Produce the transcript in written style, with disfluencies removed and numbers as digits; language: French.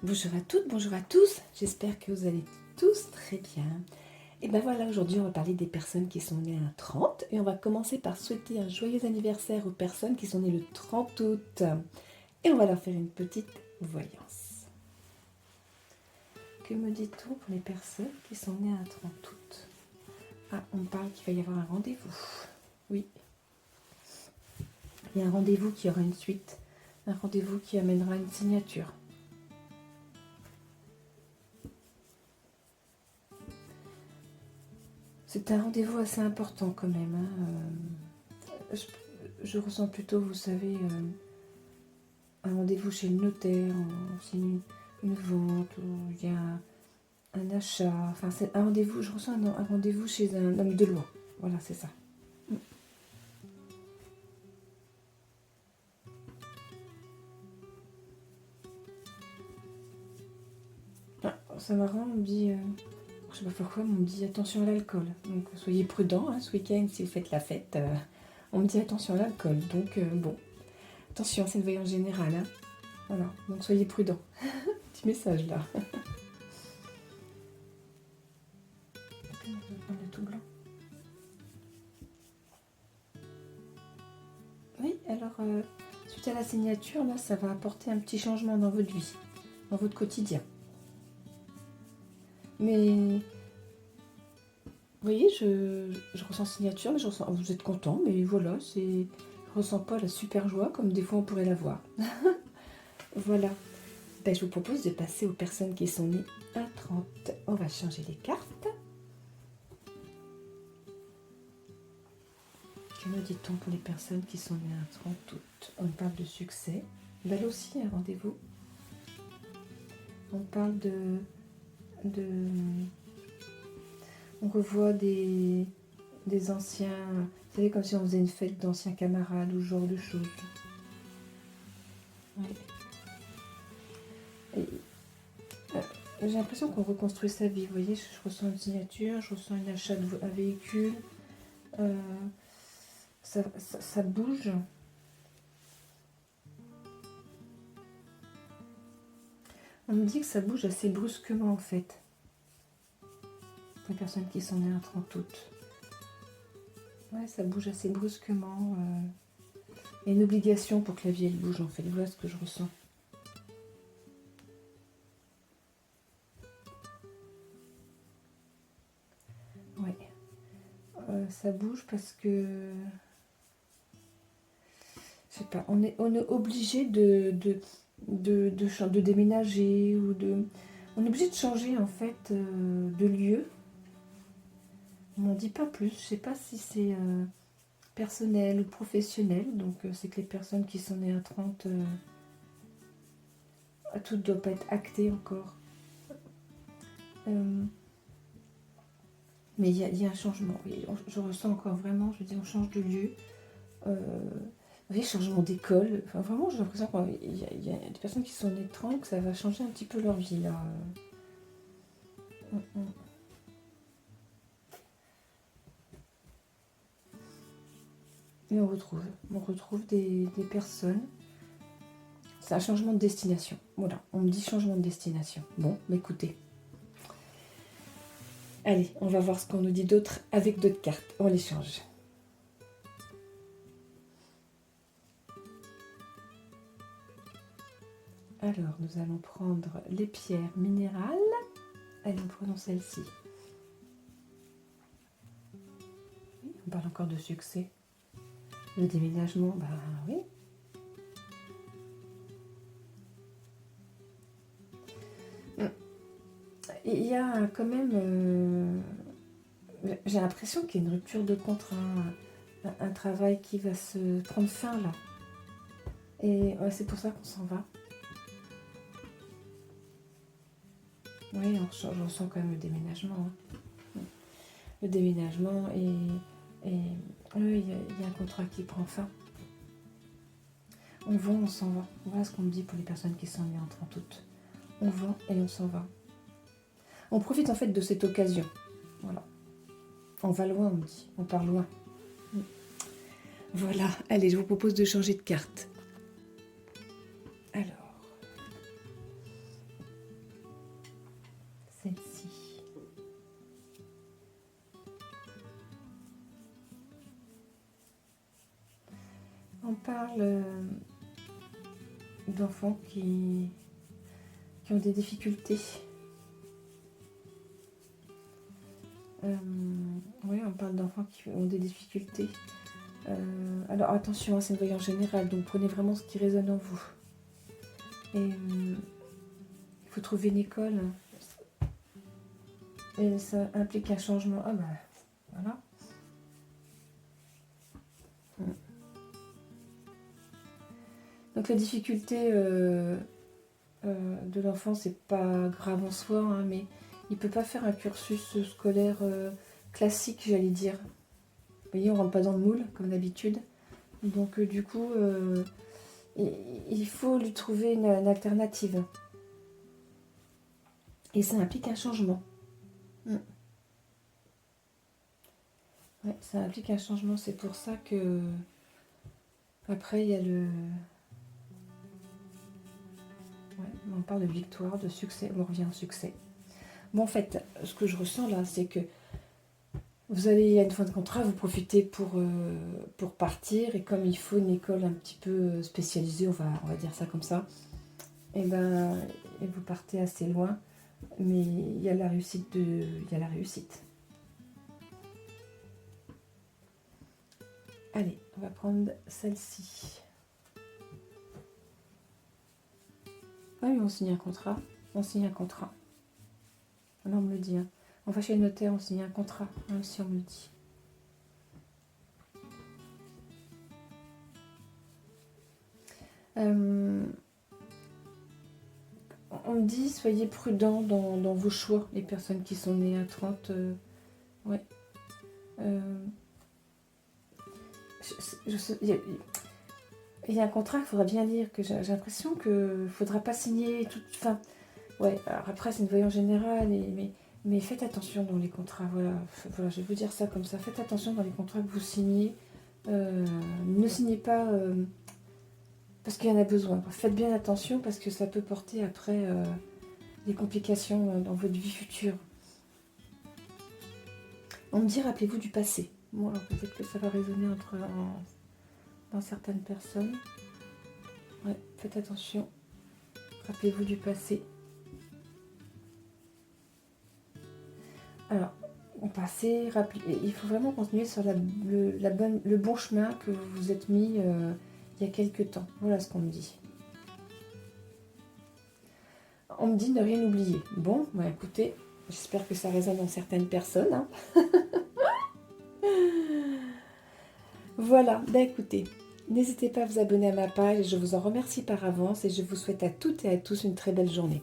Bonjour à toutes, bonjour à tous, j'espère que vous allez tous très bien. Et ben voilà, aujourd'hui on va parler des personnes qui sont nées un 30 et on va commencer par souhaiter un joyeux anniversaire aux personnes qui sont nées le 30 août. Et on va leur faire une petite voyance. Que me dit-on pour les personnes qui sont nées un 30 août? Ah, on parle qu'il va y avoir un rendez-vous. Oui. Il y a un rendez-vous qui aura une suite, un rendez-vous qui amènera une signature. C'est un rendez-vous assez important quand même. Je ressens plutôt, vous savez, un rendez-vous chez le notaire, on signe une vente, ou il y a un achat. Enfin, c'est un rendez-vous, je ressens un rendez-vous chez un homme de loi. Voilà, c'est ça. Ah, c'est marrant, on me dit, je sais pas pourquoi, mais on me dit attention à l'alcool. Donc soyez prudents, hein, ce week-end, si vous faites la fête. On me dit attention à l'alcool. Donc bon, attention, c'est une voyance générale. Hein. Voilà, donc soyez prudents. Petit message là. Je vais prendre le tout blanc. Oui, alors, suite à la signature, là, ça va apporter un petit changement dans votre vie, dans votre quotidien. Mais, vous voyez, je ressens signature, mais je ressens, vous êtes content, mais voilà, je ne ressens pas la super joie comme des fois on pourrait l'avoir. Voilà. Ben, je vous propose de passer aux personnes qui sont nées à 30. On va changer les cartes. Que me dit-on pour les personnes qui sont nées à 30 août? On parle de succès. Ben, là aussi, un rendez-vous. On parle de on revoit des anciens, vous savez, comme si on faisait une fête d'anciens camarades ou ce genre de choses. Ouais. J'ai l'impression qu'on reconstruit sa vie, vous voyez, je ressens une signature, je ressens un achat d'un véhicule, ça bouge. On me dit que ça bouge assez brusquement en fait, pour les personnes qui sont nées un 30 août. Ouais, ça bouge assez brusquement. Il y a une obligation pour que la vie elle bouge en fait, voilà ce que je ressens. Ouais. Ça bouge parce que je sais pas, on est obligé de déménager ou on est obligé de changer en fait de lieu. On n'en dit pas plus. Je sais pas si c'est personnel ou professionnel. Donc c'est que les personnes qui sont nées à 30, tout ne doit pas être acté encore. Mais il y a un changement. Je ressens encore vraiment, je dis on change de lieu. Vous voyez, changement d'école. Enfin, vraiment, j'ai l'impression qu'il y a des personnes qui sont nées de 30, que ça va changer un petit peu leur vie, là. Et on retrouve des personnes. C'est un changement de destination. Voilà, on me dit changement de destination. Bon, écoutez. Allez, on va voir ce qu'on nous dit d'autre avec d'autres cartes. On les change. Alors, nous allons prendre les pierres minérales. Allez, nous prenons celle-ci. On parle encore de succès. Le déménagement, bah oui. Il y a quand même... j'ai l'impression qu'il y a une rupture de contrat, un travail qui va se prendre fin là. Et c'est pour ça qu'on s'en va. Oui, je ressens quand même le déménagement. Hein. Le déménagement et oui, il y a un contrat qui prend fin. On vend, on s'en va. Voilà ce qu'on me dit pour les personnes qui sont nées en 30 août. On vend et on s'en va. On profite en fait de cette occasion. Voilà. On va loin, on me dit. On part loin. Voilà. Allez, je vous propose de changer de carte. Alors. celle-ci. On parle d'enfants qui ont des difficultés. Oui, on parle d'enfants qui ont des difficultés. Alors attention, c'est une voyance générale, donc prenez vraiment ce qui résonne en vous. Et il faut trouver une école. Et ça implique un changement. Ah bah, voilà. Donc la difficulté de l'enfant, c'est pas grave en soi, hein, mais il peut pas faire un cursus scolaire classique, j'allais dire. Vous voyez, on rentre pas dans le moule, comme d'habitude. Donc du coup, il faut lui trouver une alternative. Et ça implique un changement. Ouais, ça implique un changement. C'est pour ça que après il y a le... Ouais, on parle de victoire, de succès. On revient au succès. Bon, en fait, ce que je ressens là, c'est que vous allez à une fin de contrat, vous profitez pour partir. Et comme il faut une école un petit peu spécialisée, on va dire ça comme ça, et vous partez assez loin. Mais il y a la réussite il y a la réussite. Allez, on va prendre celle-ci. Ah oui, on signe un contrat. On signe un contrat. Là, on me le dit. Hein. On va chez le notaire, on signe un contrat. Là aussi, on me le dit. On me dit, soyez prudents dans vos choix, les personnes qui sont nées à 30. Ouais. Il y a un contrat qu'il faudra bien lire, que j'ai l'impression qu'il ne faudra pas signer tout. Enfin, ouais, alors après, c'est une voyance générale, mais faites attention dans les contrats. Voilà, je vais vous dire ça comme ça. Faites attention dans les contrats que vous signez. Ne signez pas parce qu'il y en a besoin. Faites bien attention parce que ça peut porter après des complications dans votre vie future. On me dit, rappelez-vous du passé. Bon, alors peut-être que ça va résonner dans certaines personnes. Ouais, faites attention. Rappelez-vous du passé. Alors, au passé, il faut vraiment continuer sur le bon chemin que vous vous êtes mis il y a quelques temps. Voilà ce qu'on me dit. On me dit ne rien oublier. Bon, bah écoutez, j'espère que ça résonne dans certaines personnes. Hein. Voilà, bah écoutez, n'hésitez pas à vous abonner à ma page et je vous en remercie par avance et je vous souhaite à toutes et à tous une très belle journée.